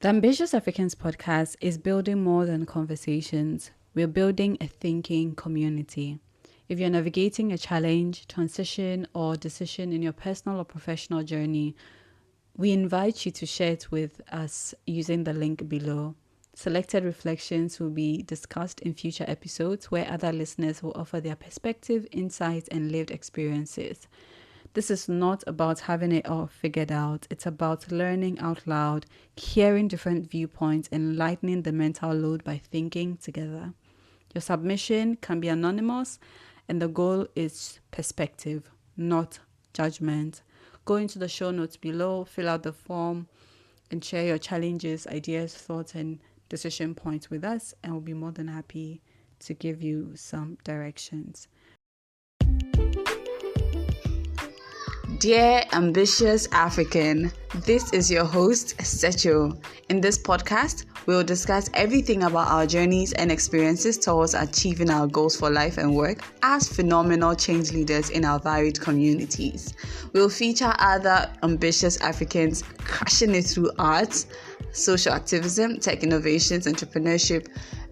The Ambitious Africans podcast is building more than conversations. We're building a thinking community. If you're navigating a challenge, transition, or decision in your personal or professional journey, we invite you to share it with us using the link below. Selected reflections will be discussed in future episodes where other listeners will offer their perspective, insights, and lived experiences. This is not about having it all figured out. It's about learning out loud, hearing different viewpoints, and lightening the mental load by thinking together. Your submission can be anonymous, and the goal is perspective, not judgment. Go into the show notes below, fill out the form, and share your challenges, ideas, thoughts, and decision points with us, and we'll be more than happy to give you some directions. Dear ambitious African, this is your host, Secho. In this podcast, we'll discuss everything about our journeys and experiences towards achieving our goals for life and work as phenomenal change leaders in our varied communities. We'll feature other ambitious Africans crushing it through arts, social activism, tech innovations, entrepreneurship,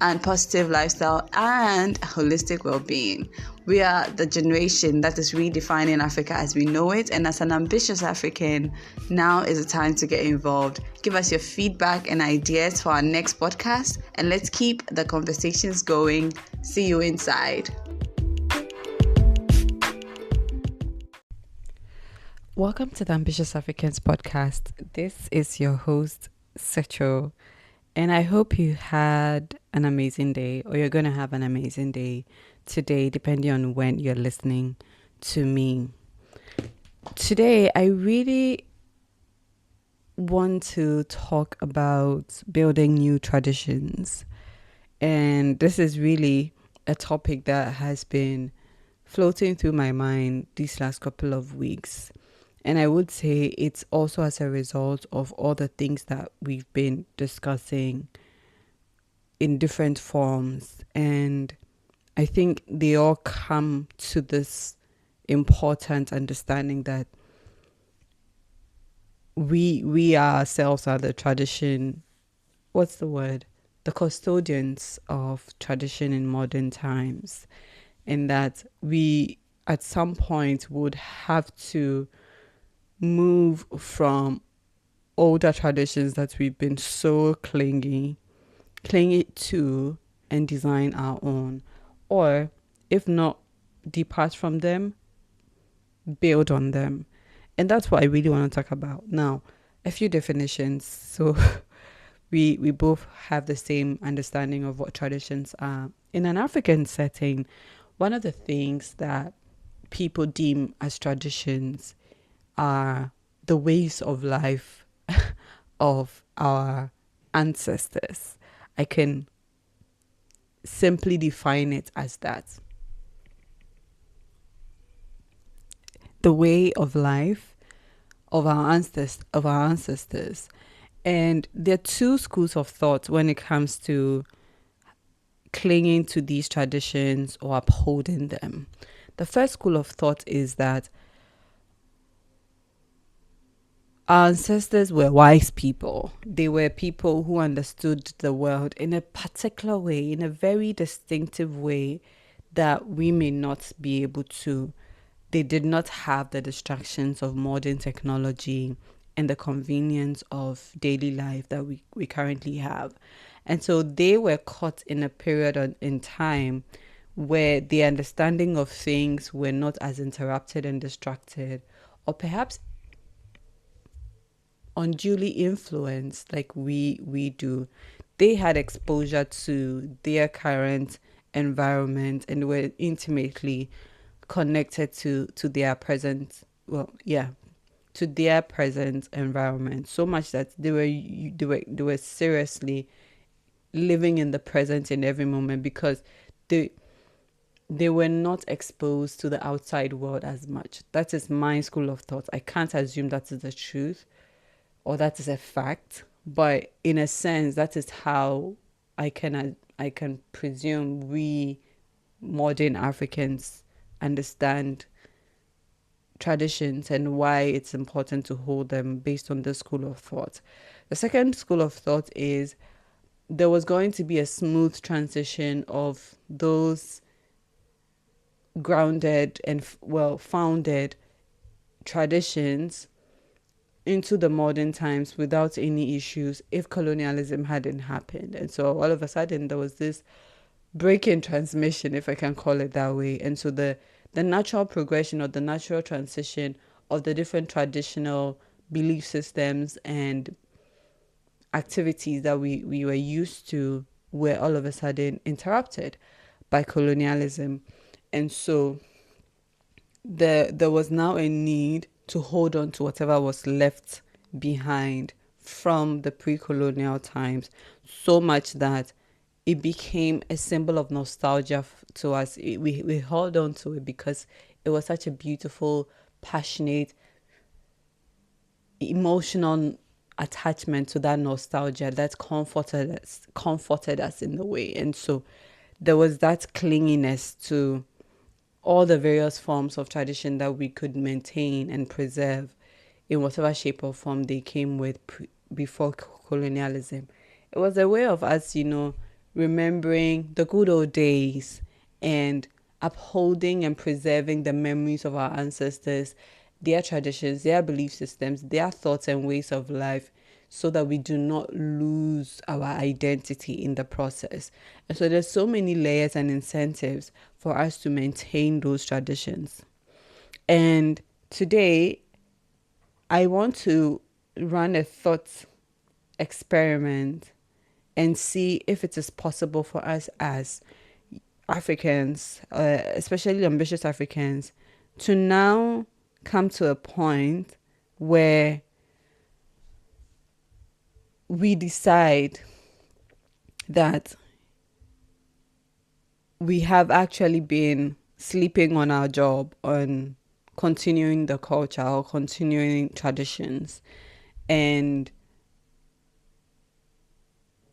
and positive lifestyle and holistic well-being. We are the generation that is redefining Africa as we know it, and as an ambitious African, now is the time to get involved. Give us your feedback and ideas for our next podcast, and let's keep the conversations going. See you inside. Welcome to the Ambitious Africans podcast. This is your host, Secho. And I hope you had an amazing day, or you're going to have an amazing day today, depending on when you're listening to me. Today, I really want to talk about building new traditions. And this is really a topic that has been floating through my mind these last couple of weeks. And I would say it's also as a result of all the things that we've been discussing in different forms. And I think they all come to this important understanding that we ourselves are the tradition, what's the word? The custodians of tradition in modern times. And that we at some point would have to move from older traditions that we've been so clingy to and design our own, or if not depart from them, build on them. And that's what I really want to talk about now. A few definitions, so we both have the same understanding of what traditions are. In an African setting, one of the things that people deem as traditions are the ways of life of our ancestors. I can simply define it as that. The way of life of our ancestors. And there are two schools of thought when it comes to clinging to these traditions or upholding them. The first school of thought is that our ancestors were wise people. They were people who understood the world in a particular way, in a very distinctive way that we may not be able to. They did not have the distractions of modern technology and the convenience of daily life that we currently have. And so they were caught in a period in time where the understanding of things were not as interrupted and distracted, or perhaps unduly influenced like we do. They had exposure to their current environment and were intimately connected to their present to their present environment, so much that they were seriously living in the present in every moment, because they were not exposed to the outside world as much. That is my school of thought. I can't assume that is the truth or that is a fact, but in a sense, that is how I can presume we modern Africans understand traditions and why it's important to hold them based on this school of thought. The second school of thought is there was going to be a smooth transition of those grounded and well founded traditions into the modern times without any issues if colonialism hadn't happened. And so all of a sudden there was this break in transmission, if I can call it that way. And so the natural progression or the natural transition of the different traditional belief systems and activities that we were used to were all of a sudden interrupted by colonialism. And so there was now a need to hold on to whatever was left behind from the pre-colonial times, so much that it became a symbol of nostalgia to us. We held on to it because it was such a beautiful, passionate, emotional attachment to that nostalgia that comforted us in the way. And so there was that clinginess to all the various forms of tradition that we could maintain and preserve in whatever shape or form they came with before colonialism. It was a way of us, remembering the good old days and upholding and preserving the memories of our ancestors, their traditions, their belief systems, their thoughts and ways of life, so that we do not lose our identity in the process. And so there's so many layers and incentives for us to maintain those traditions. And today, I want to run a thought experiment and see if it is possible for us as Africans, especially ambitious Africans, to now come to a point where we decide that we have actually been sleeping on our job on continuing the culture or continuing traditions and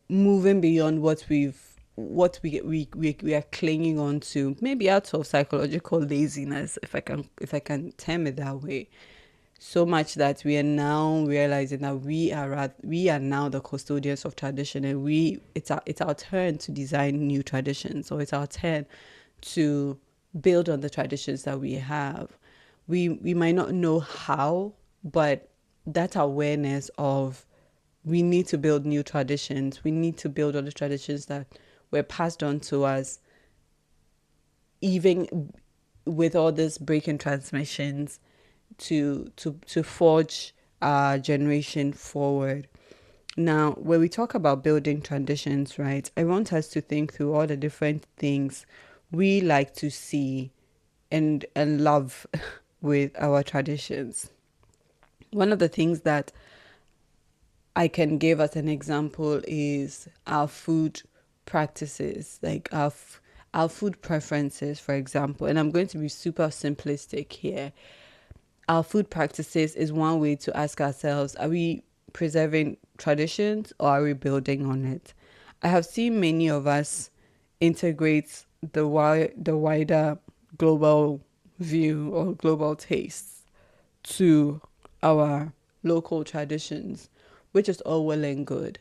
moving beyond what we are clinging on to, maybe out of psychological laziness, if I can term it that way, so much that we are now realizing that we are now the custodians of tradition, and it's our turn to design new traditions, or it's our turn to build on the traditions that we have. We might not know how, but that awareness of we need to build new traditions. We need to build on the traditions that were passed on to us, even with all this breaking transmissions, to forge our generation forward. Now, when we talk about building traditions, right, I want us to think through all the different things we like to see and love with our traditions. One of the things that I can give as an example is our food practices, like our food preferences, for example. And I'm going to be super simplistic here. Our food practices is one way to ask ourselves, are we preserving traditions or are we building on it? I have seen many of us integrate the wider global view or global tastes to our local traditions, which is all well and good.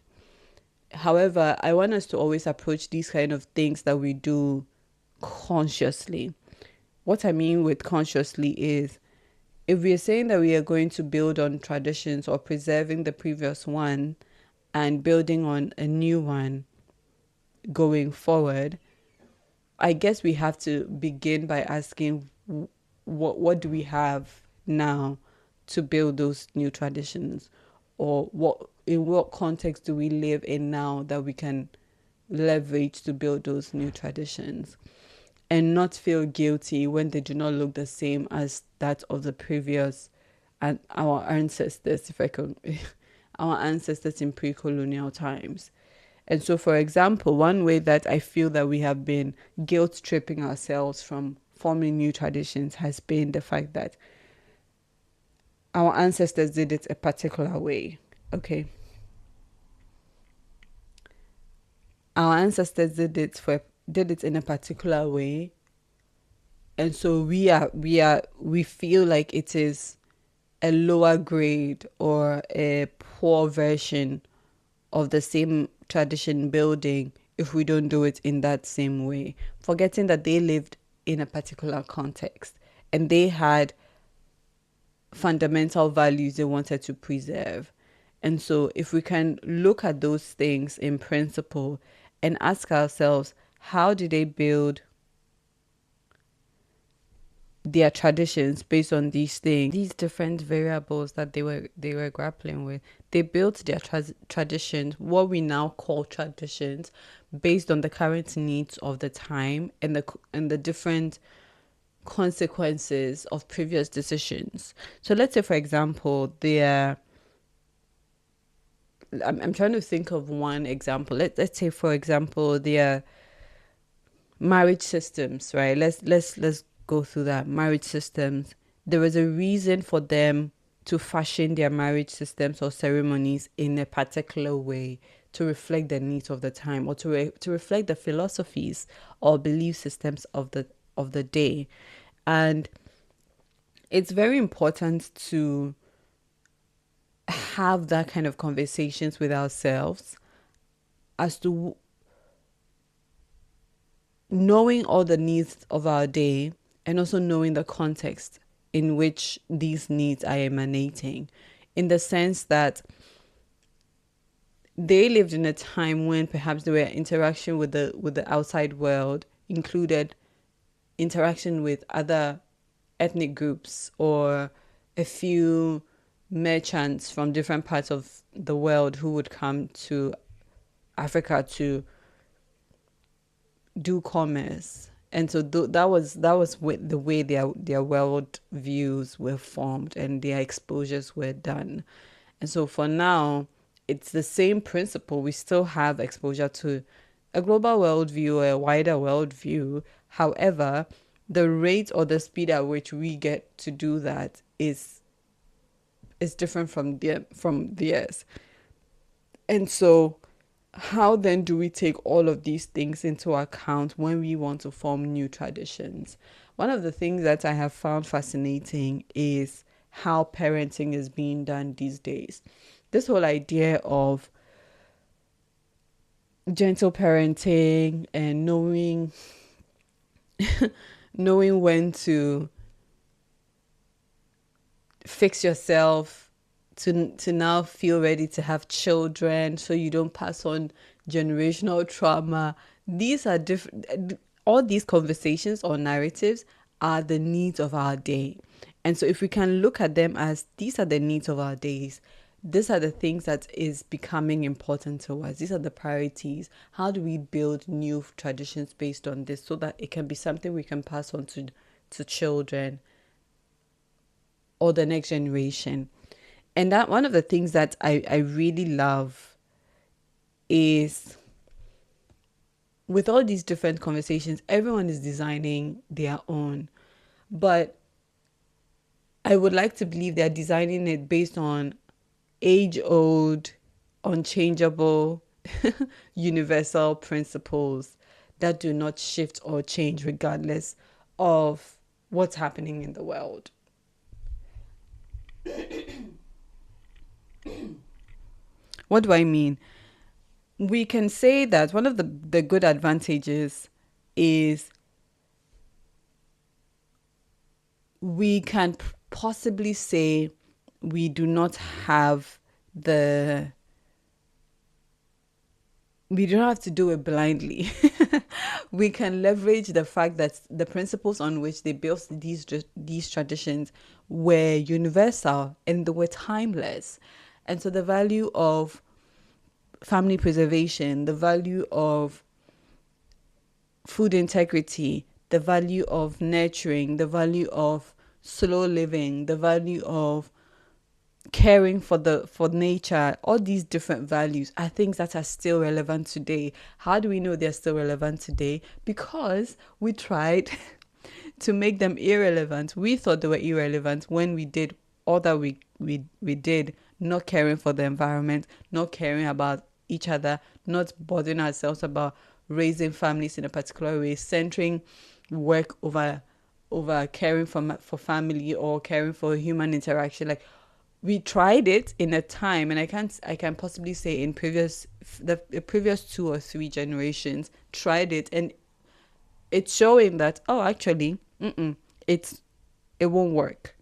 However, I want us to always approach these kind of things that we do consciously. What I mean with consciously is, if we are saying that we are going to build on traditions or preserving the previous one and building on a new one going forward, I guess we have to begin by asking what do we have now to build those new traditions, or in what context do we live in now that we can leverage to build those new traditions, and not feel guilty when they do not look the same as that of the previous and our ancestors, if I could, our ancestors in pre-colonial times. And so, for example, one way that I feel that we have been guilt tripping ourselves from forming new traditions has been the fact that our ancestors did it a particular way. Okay. Our ancestors did it in a particular way, And so we feel like it is a lower grade or a poor version of the same tradition building if we don't do it in that same way, forgetting that they lived in a particular context and they had fundamental values they wanted to preserve. And so, if we can look at those things in principle and ask ourselves, how do they build their traditions based on these things, these different variables that they were grappling with? They built their traditions, what we now call traditions, based on the current needs of the time and the different consequences of previous decisions. So let's say, for example, I'm trying to think of one example. Let's say, for example, their marriage systems, right? Let's go through that. Marriage systems. There was a reason for them to fashion their marriage systems or ceremonies in a particular way to reflect the needs of the time, or to reflect the philosophies or belief systems of the day. And it's very important to have that kind of conversations with ourselves as to knowing all the needs of our day and also knowing the context in which these needs are emanating, in the sense that they lived in a time when perhaps their interaction with the outside world included interaction with other ethnic groups or a few merchants from different parts of the world who would come to Africa to do commerce. And so that was with the way their world views were formed and their exposures were done. And so for now, it's the same principle. We still have exposure to a global worldview or a wider worldview. However, the rate or the speed at which we get to do that is different from theirs. And so how then do we take all of these things into account when we want to form new traditions? One of the things that I have found fascinating is how parenting is being done these days. This whole idea of gentle parenting and knowing when to fix yourself to now feel ready to have children so you don't pass on generational trauma. These are different. All these conversations or narratives are the needs of our day. And so if we can look at them as these are the needs of our days, these are the things that is becoming important to us. These are the priorities. How do we build new traditions based on this so that it can be something we can pass on to children or the next generation? And that one of the things that I really love is with all these different conversations, everyone is designing their own. But I would like to believe they're designing it based on age-old, unchangeable, universal principles that do not shift or change regardless of what's happening in the world. What do I mean? We can say that one of the good advantages is we can possibly say we do not have we don't have to do it blindly. We can leverage the fact that the principles on which they built these traditions were universal and they were timeless. And so the value of family preservation, the value of food integrity, the value of nurturing, the value of slow living, the value of caring for nature, all these different values are things that are still relevant today. How do we know they're still relevant today? Because we tried to make them irrelevant. We thought they were irrelevant when we did all that we did, not caring for the environment, not caring about each other, not bothering ourselves about raising families in a particular way, centering work over over caring for family or caring for human interaction. Like, we tried it in a time, and I can possibly say in the previous 2 or 3 generations tried it, and it's showing that, oh, actually, it's it won't work.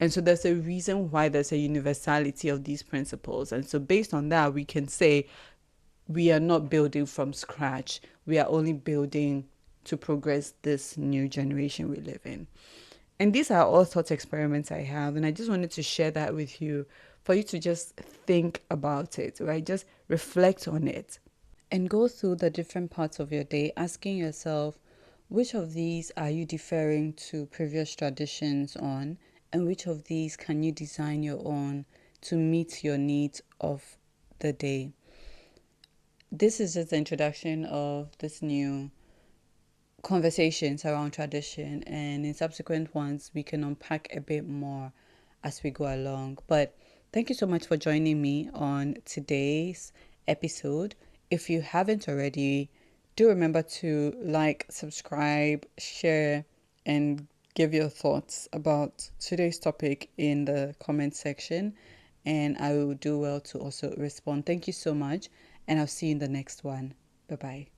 And so there's a reason why there's a universality of these principles. And so based on that, we can say we are not building from scratch. We are only building to progress this new generation we live in. And these are all thought experiments I have. And I just wanted to share that with you for you to just think about it, right? Just reflect on it and go through the different parts of your day, asking yourself, which of these are you deferring to previous traditions on, and which of these can you design your own to meet your needs of the day? This is just the introduction of this new conversations around tradition, and in subsequent ones we can unpack a bit more as we go along. But thank you so much for joining me on today's episode. If you haven't already, do remember to like, subscribe, share, and give your thoughts about today's topic in the comment section, and I will do well to also respond. Thank you so much, and I'll see you in the next one. Bye bye.